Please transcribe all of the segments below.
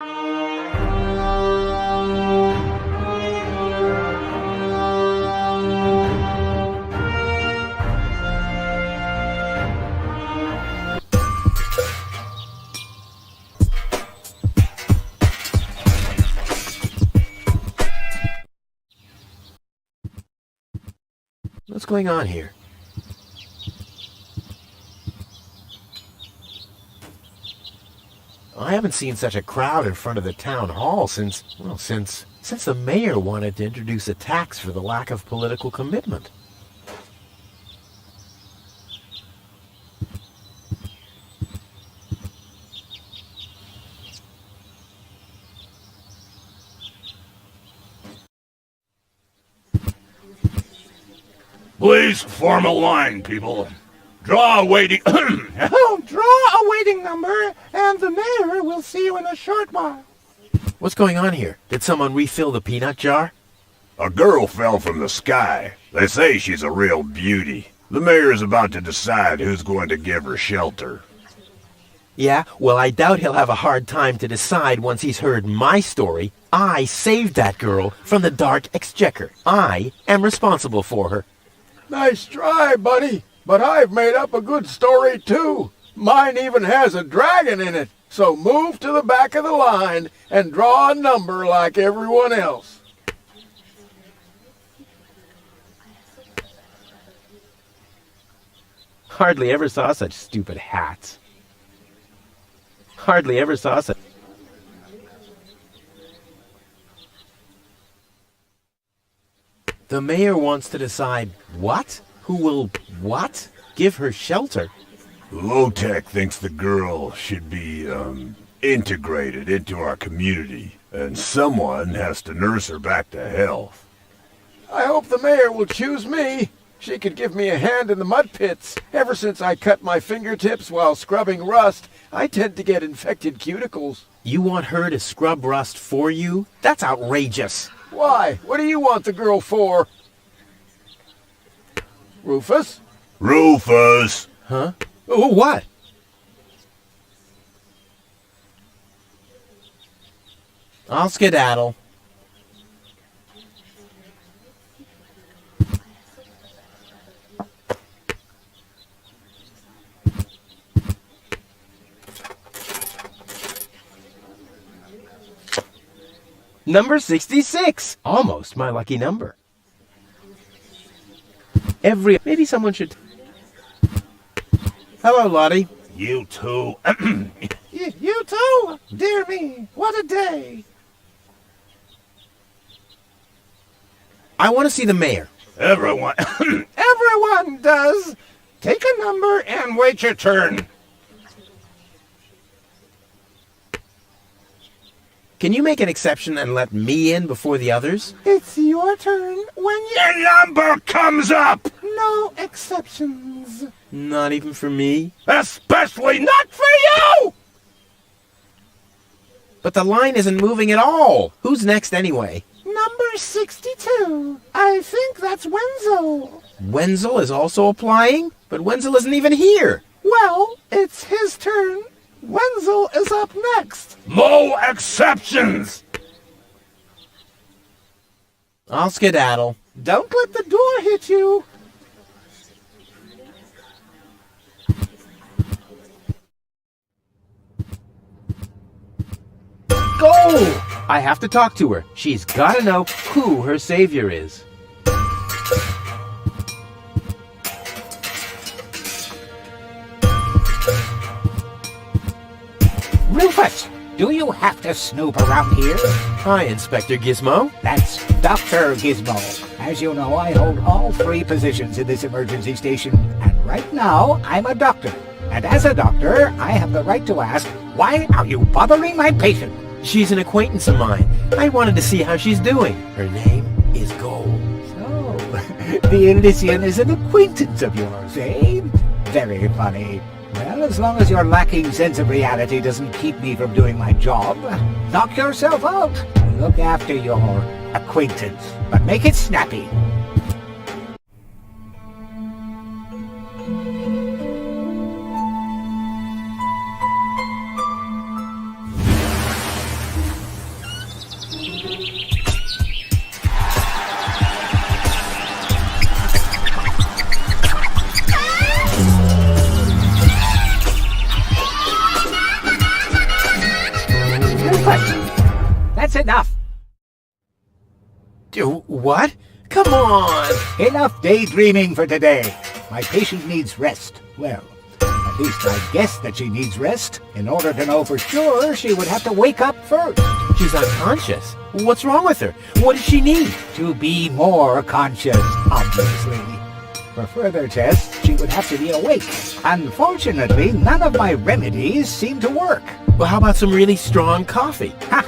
What's going on here? I haven't seen such a crowd in front of the town hall since the mayor wanted to introduce a tax for the lack of political commitment. Please form a line, people. Draw a waiting... Draw a waiting number, and the mayor will see you in a short while. What's going on here? Did someone refill the peanut jar? A girl fell from the sky. They say she's a real beauty. The mayor is about to decide who's going to give her shelter. Yeah, well, I doubt he'll have a hard time to decide once he's heard my story. I saved that girl from the dark exchequer. I am responsible for her. Nice try, buddy. But I've made up a good story, too. Mine even has a dragon in it. So move to the back of the line and draw a number like everyone else. Hardly ever saw such stupid hats. Hardly ever saw such... The mayor wants to decide what? Who will what? Give her shelter? Low-Tech thinks the girl should be, integrated into our community. And someone has to nurse her back to health. I hope the mayor will choose me. She could give me a hand in the mud pits. Ever since I cut my fingertips while scrubbing rust, I tend to get infected cuticles. You want her to scrub rust for you? That's outrageous. Why? What do you want the girl for? Rufus? Rufus! Huh? Oh, what? I'll skedaddle. Number 66! Almost my lucky number. Maybe someone should... Hello, Lottie. You too. You too? Dear me, what a day. I want to see the mayor. Everyone... Everyone does. Take a number and wait your turn. Can you make an exception and let me in before the others? It's your turn when Your number comes up! No exceptions. Not even for me? Especially not for you! But the line isn't moving at all. Who's next anyway? Number 62. I think that's Wenzel. Wenzel is also applying? But Wenzel isn't even here. Well, it's his turn. Wenzel is up next. No exceptions! I'll skedaddle. Don't let the door hit you. Go! I have to talk to her. She's got to know who her savior is. Rufus, do you have to snoop around here? Hi, Inspector Gizmo. That's Dr. Gizmo. As you know, I hold all 3 positions in this emergency station, and right now, I'm a doctor. And as a doctor, I have the right to ask, why are you bothering my patient? She's an acquaintance of mine. I wanted to see how she's doing. Her name is Gold. So, the Elysian is an acquaintance of yours, eh? Very funny. Well, as long as your lacking sense of reality doesn't keep me from doing my job, knock yourself out. Look after your acquaintance, but make it snappy. That's enough. What? Come on! Enough daydreaming for today. My patient needs rest. Well, at least I guess that she needs rest. In order to know for sure, she would have to wake up first. She's unconscious. What's wrong with her? What does she need? To be more conscious, obviously. For further tests, she would have to be awake. Unfortunately, none of my remedies seem to work. Well, how about some really strong coffee? Ha!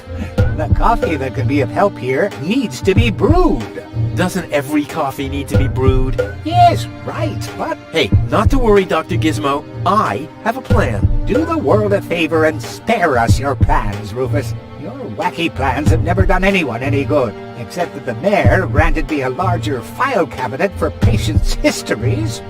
The coffee that can be of help here needs to be brewed. Doesn't every coffee need to be brewed? Yes, right, but Hey, not to worry, Dr. Gizmo. I have a plan. do the world a favor and spare us your plans, Rufus. Your wacky plans have never done anyone any good, except that the mayor granted me a larger file cabinet for patients' histories.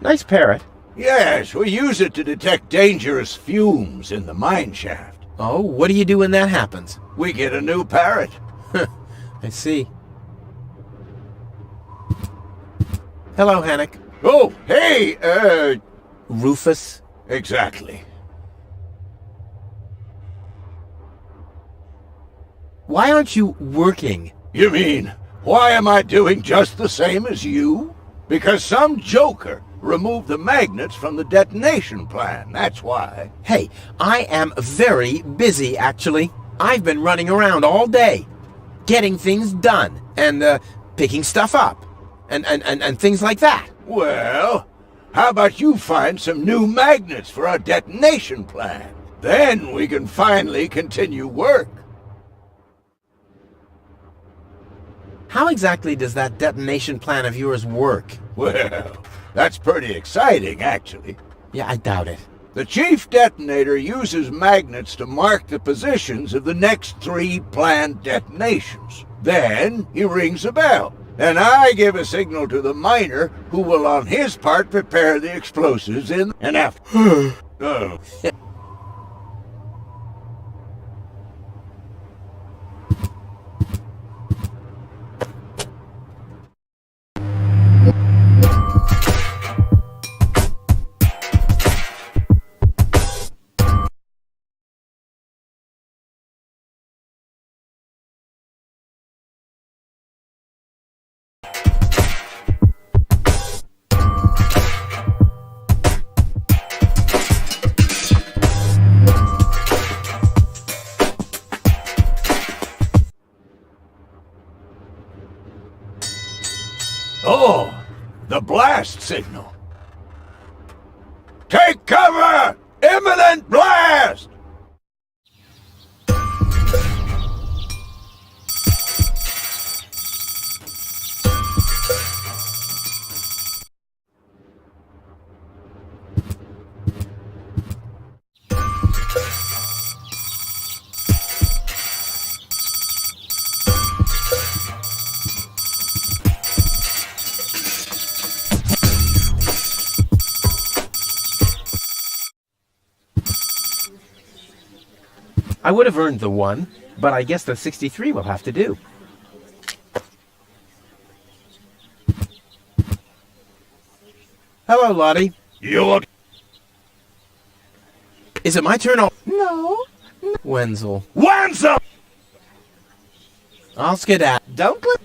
Nice parrot. Yes, we use it to detect dangerous fumes in the mine shaft. Oh, what do you do when that happens? We get a new parrot. I see. Hello, Hannock. Oh, hey, Rufus? exactly. Why aren't you working? You mean, why am I doing just the same as you? Because some joker removed the magnets from the detonation plan, that's why. Hey, I am very busy, actually. I've been running around all day, getting things done, and picking stuff up, and things like that. Well, how about you find some new magnets for our detonation plan? Then we can finally continue work. How exactly does that detonation plan of yours work? Well, that's pretty exciting, actually. Yeah, I doubt it. The chief detonator uses magnets to mark the positions of the next 3 planned detonations. Then he rings a bell, and I give a signal to the miner, who will on his part prepare the explosives in and after. Oh. Oh, the blast signal. Take cover! Imminent blast! I would have earned the 1, but I guess the 63 will have to do. Hello, Lottie. You look... Is it my turn? No. Wenzel. Wenzel! I'll skedaddle. Don't let...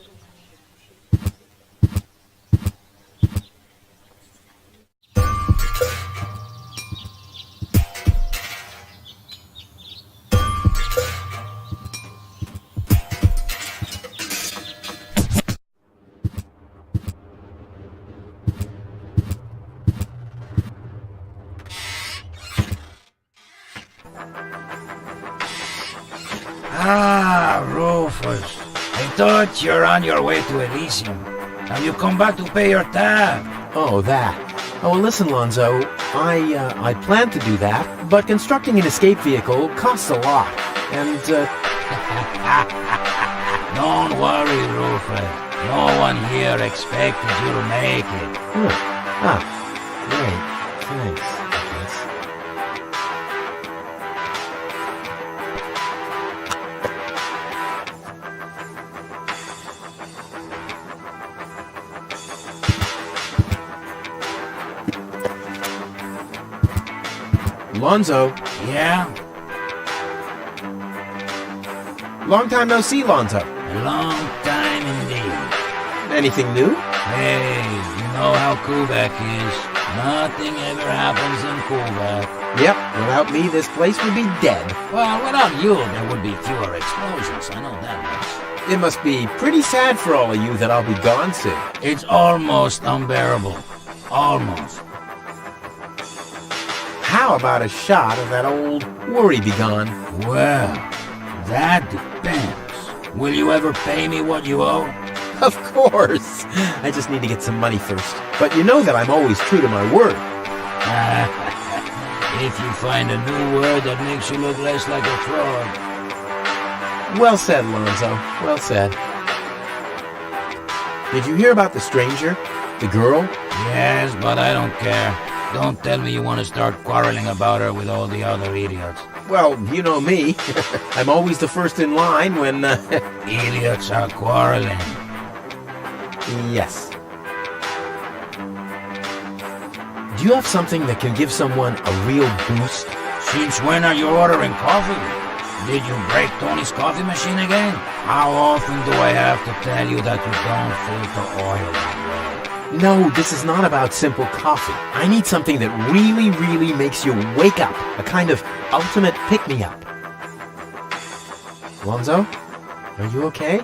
Ah, Rufus. I thought you're on your way to Elysium. Have you come back to pay your tab? Oh, that. Oh, well, listen, Lonzo. I plan to do that, but constructing an escape vehicle costs a lot. And, Don't worry, Rufus. No one here expected you to make it. Great. Thanks, I guess. Lonzo. Yeah? Long time no see, Lonzo. A long time indeed. Anything new? Hey, you know how Quebec is. Nothing ever happens in Quebec. Yep, without me, this place would be dead. Well, without you, there would be fewer explosions. I know that much. It must be pretty sad for all of you that I'll be gone soon. It's almost unbearable. Almost. How about a shot of that old worry begone? Well, that depends. Will you ever pay me what you owe? Of course. I just need to get some money first. But you know that I'm always true to my word. If you find a new word that makes you look less like a fraud. Well said, Lonzo. Well said. Did you hear about the stranger? The girl? Yes, but I don't care. Don't tell me you want to start quarreling about her with all the other idiots. Well, you know me. I'm always the first in line when... Idiots are quarreling. Yes. Do you have something that can give someone a real boost? Since when are you ordering coffee? Did you break Tony's coffee machine again? How often do I have to tell you that you don't filter oil that way? No, this is not about simple coffee. I need something that really, really makes you wake up. A kind of ultimate pick-me-up. Lonzo? Are you okay?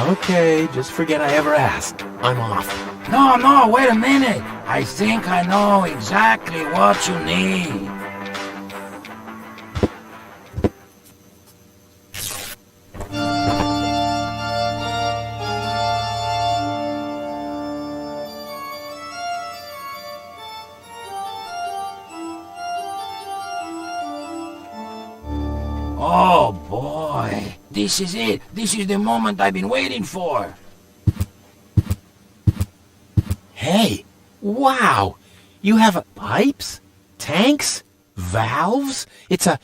Okay, just forget I ever asked. I'm off. No, wait a minute. I think I know exactly what you need. Oh boy, this is it. This is the moment I've been waiting for. Hey, wow! You have pipes, tanks, valves. It's a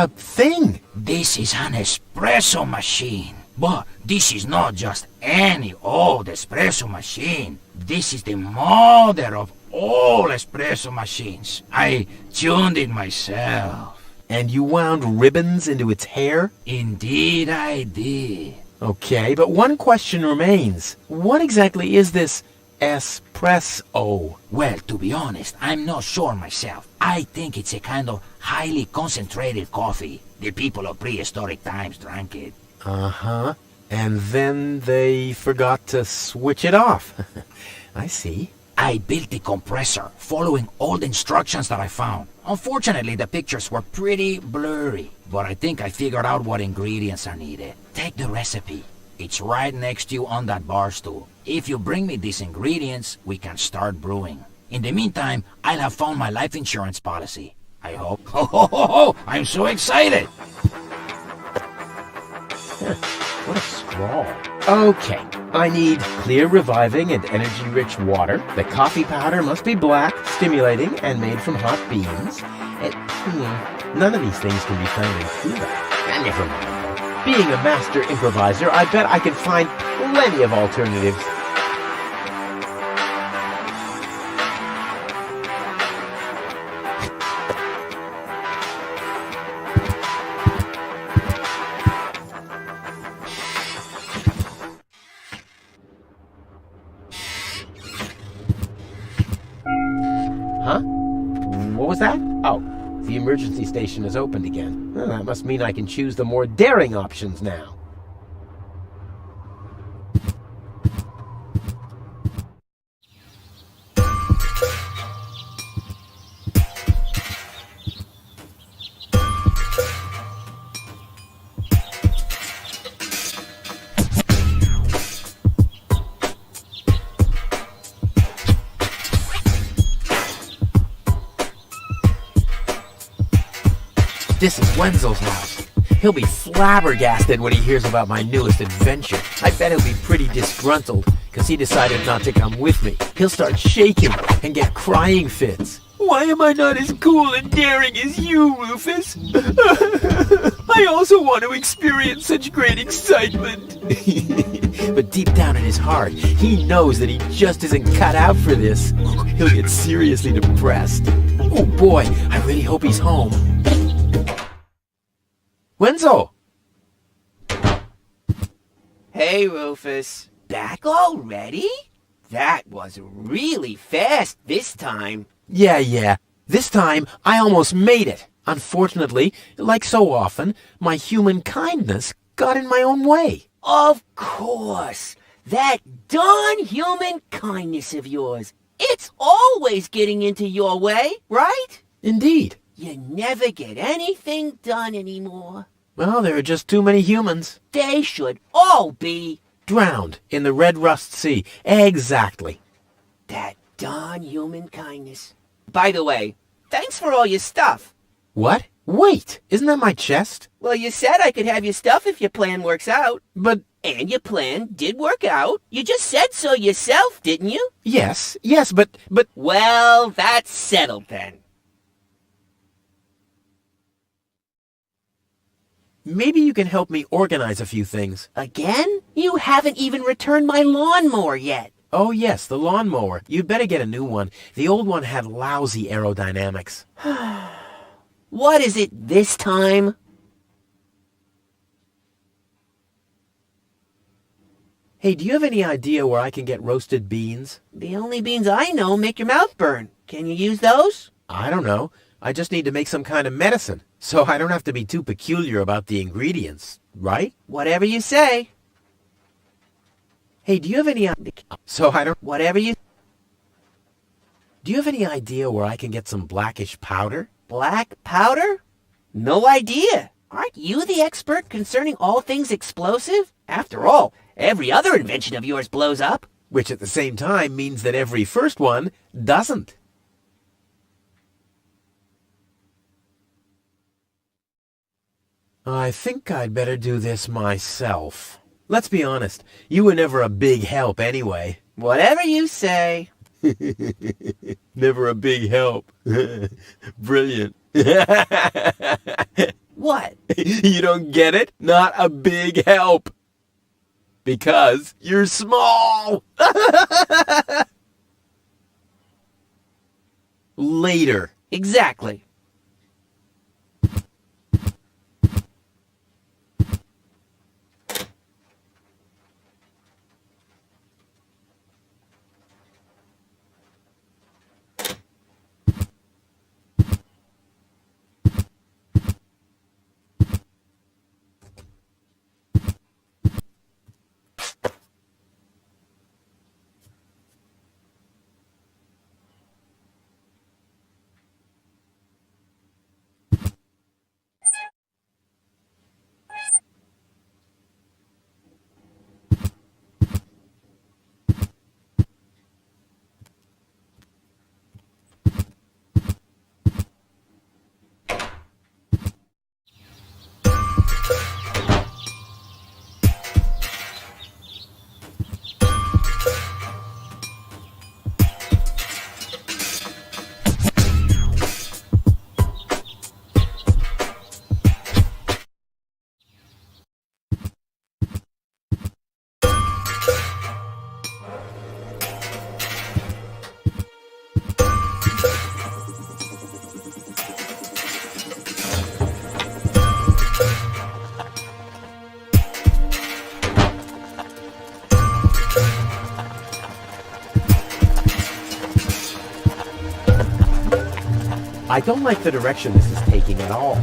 thing. This is an espresso machine. But this is not just any old espresso machine. This is the mother of all espresso machines. I tuned it myself. And you wound ribbons into its hair? Indeed I did. Okay, but one question remains. What exactly is this espresso? Well, to be honest, I'm not sure myself. I think it's a kind of highly concentrated coffee. The people of prehistoric times drank it. Uh-huh. And then they forgot to switch it off. I see. I built the compressor, following all the instructions that I found. Unfortunately, the pictures were pretty blurry, but I think I figured out what ingredients are needed. Take the recipe. It's right next to you on that bar stool. If you bring me these ingredients, we can start brewing. In the meantime, I'll have found my life insurance policy. I hope. Ho! I'm so excited! What a scrawl. Okay, I need clear, reviving, and energy-rich water. The coffee powder must be black, stimulating, and made from hot beans. None of these things can be found in Cuba. Never mind. Being a master improviser, I bet I can find plenty of alternatives. Huh? What was that? Oh, the emergency station is opened again. Well, that must mean I can choose the more daring options now. This is Wenzel's house. He'll be flabbergasted when he hears about my newest adventure. I bet he'll be pretty disgruntled, because he decided not to come with me. He'll start shaking and get crying fits. Why am I not as cool and daring as you, Rufus? I also want to experience such great excitement. But deep down in his heart, he knows that he just isn't cut out for this. He'll get seriously depressed. Oh boy, I really hope he's home. Wenzel! Hey, Rufus. Back already? That was really fast this time. Yeah. This time, I almost made it. Unfortunately, like so often, my human kindness got in my own way. Of course. That darn human kindness of yours. It's always getting into your way, right? Indeed. You never get anything done anymore. Well, there are just too many humans. They should all be Drowned in the Red Rust Sea. Exactly. that darn human kindness. By the way, thanks for all your stuff. What? Wait, isn't that my chest? Well, you said I could have your stuff if your plan works out. But, And your plan did work out. You just said so yourself, didn't you? yes, but... Well, that's settled then. Maybe you can help me organize a few things. Again? You haven't even returned my lawnmower yet. Oh yes, the lawnmower. You'd better get a new one. The old one had lousy aerodynamics. What is it this time? Hey, do you have any idea where I can get roasted beans? The only beans I know make your mouth burn. Can you use those? I don't know. I just need to make some kind of medicine, so I don't have to be too peculiar about the ingredients, right? Whatever you say. Hey, do you have any... Whatever you... Do you have any idea where I can get some blackish powder? Black powder? No idea. Aren't you the expert concerning all things explosive? After all, every other invention of yours blows up. Which at the same time means that every first one doesn't. I think I'd better do this myself. Let's be honest, you were never a big help anyway. Whatever you say. Never a big help. Brilliant. What? You don't get it? Not a big help. Because you're small. Later. Exactly. I don't like the direction this is taking at all.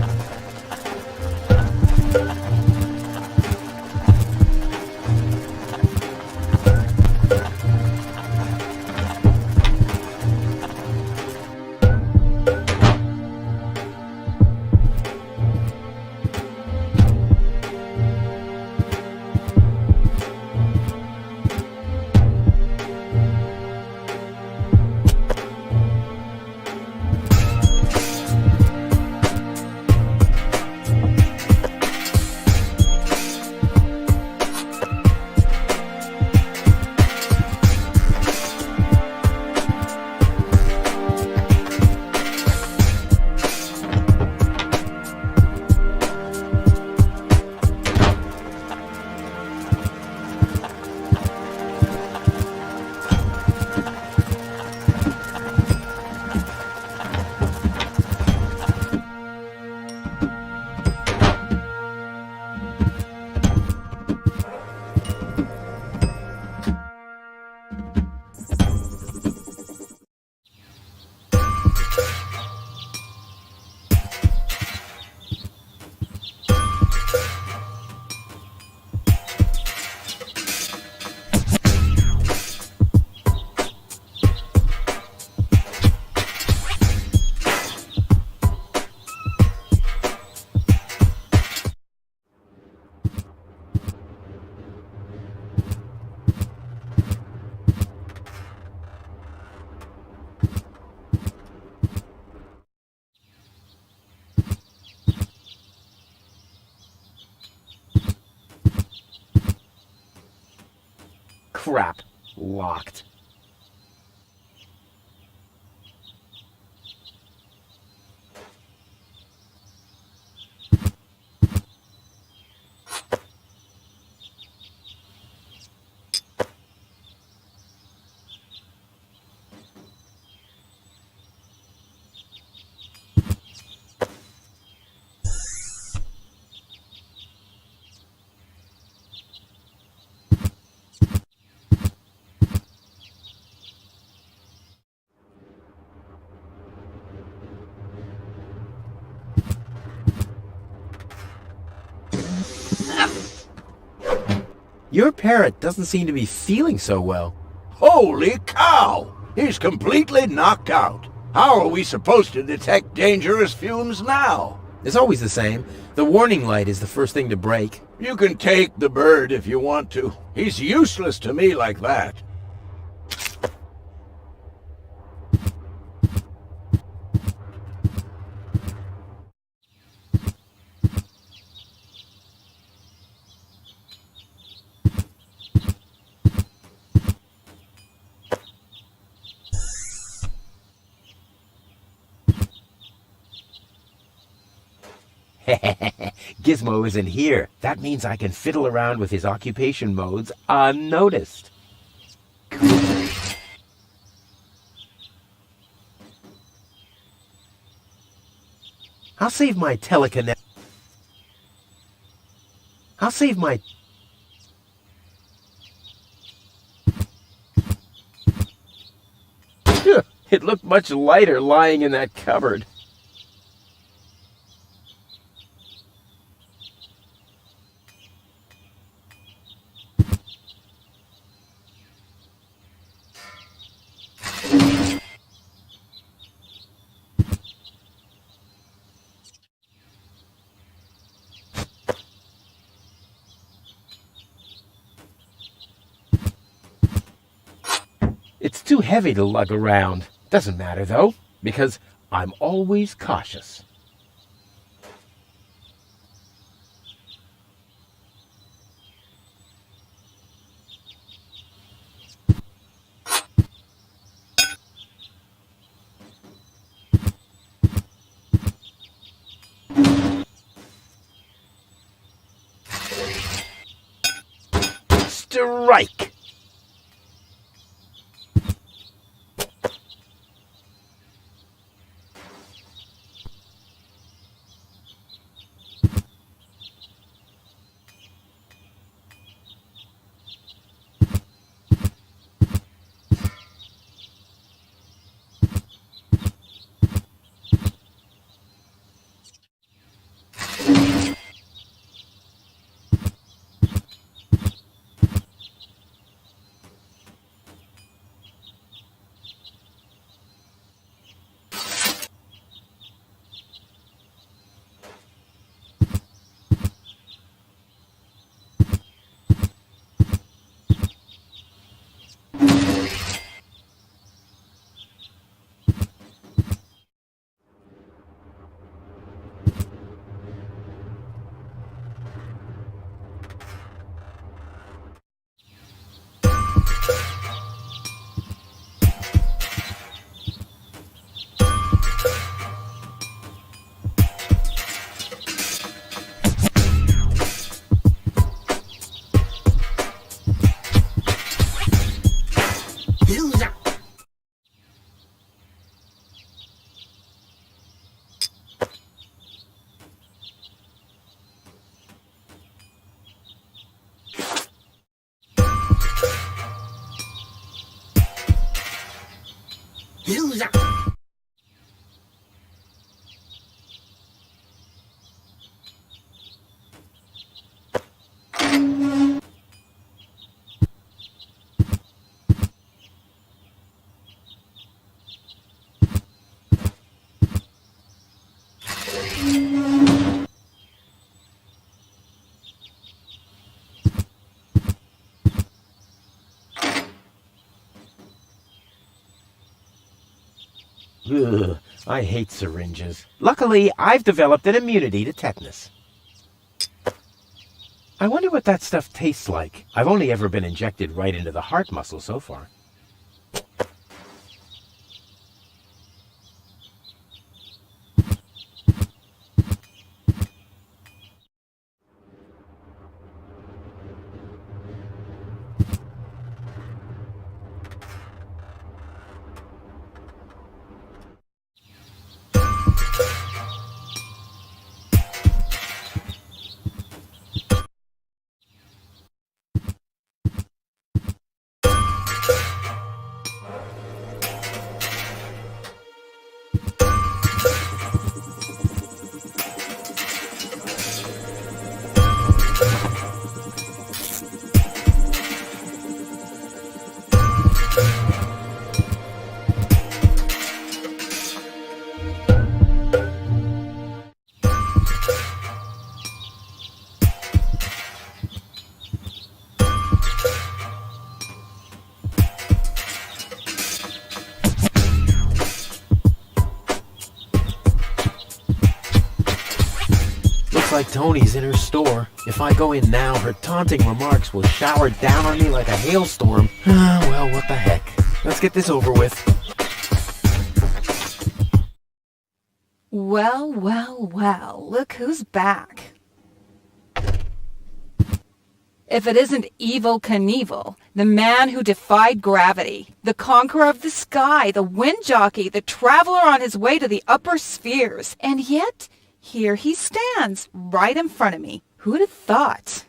crap. Locked. Your parrot doesn't seem to be feeling so well. Holy cow! He's completely knocked out. How are we supposed to detect dangerous fumes now? It's always the same. The warning light is the first thing to break. You can take the bird if you want to. He's useless to me like that. Gizmo isn't here. That means I can fiddle around with his occupation modes unnoticed. I'll save my telekinetic. I'll save my... It looked much lighter lying in that cupboard. It's too heavy to lug around. Doesn't matter, though, because I'm always cautious. Strike! Ugh, I hate syringes. Luckily, I've developed an immunity to tetanus. I wonder what that stuff tastes like. I've only ever been injected right into the heart muscle so far. Like Tony's in her store. If I go in now, her taunting remarks will shower down on me like a hailstorm. Well, what the heck. Let's get this over with. Well, well, well, look who's back. If it isn't Evel Knievel, the man who defied gravity, the conqueror of the sky, the wind jockey, the traveler on his way to the upper spheres, and yet here he stands, right in front of me. Who'd have thought?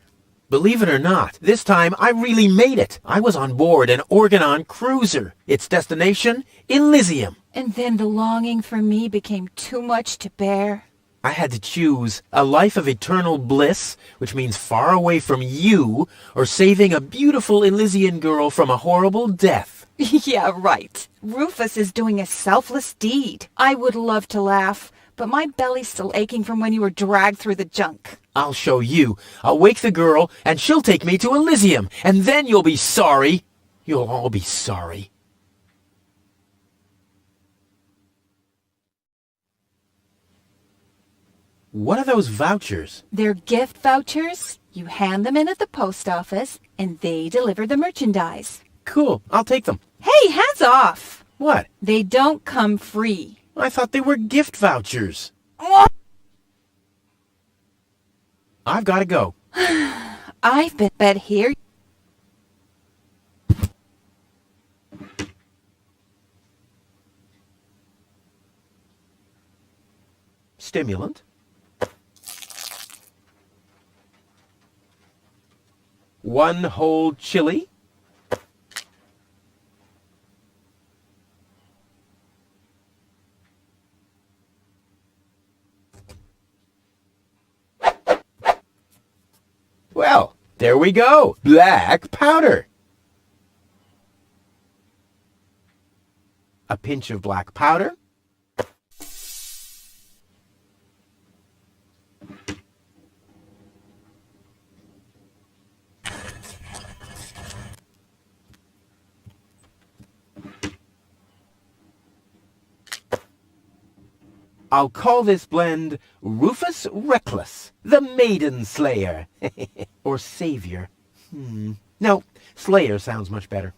Believe it or not, this time I really made it. I was on board an Organon cruiser. Its destination, Elysium. And then the longing for me became too much to bear. I had to choose a life of eternal bliss, which means far away from you, or saving a beautiful Elysian girl from a horrible death. Yeah, right. Rufus is doing a selfless deed. I would love to laugh, but my belly's still aching from when you were dragged through the junk. I'll show you. I'll wake the girl, and she'll take me to Elysium, and then you'll be sorry. You'll all be sorry. What are those vouchers? They're gift vouchers. You hand them in at the post office, and they deliver the merchandise. Cool. I'll take them. Hey, hands off! What? They don't come free. I thought they were gift vouchers. I've got to go. I've been fed here. Stimulant. One whole chili. Well, there we go. Black powder. A pinch of black powder. I'll call this blend Rufus Reckless, the Maiden Slayer. Or Savior. No, Slayer sounds much better.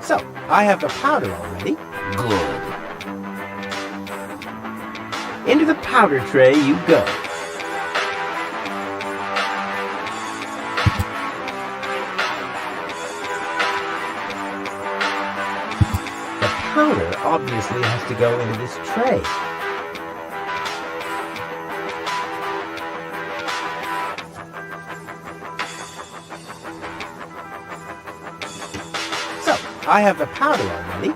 So, I have the powder already. Good. Into the powder tray you go. The powder obviously has to go into this tray. So, I have the powder already.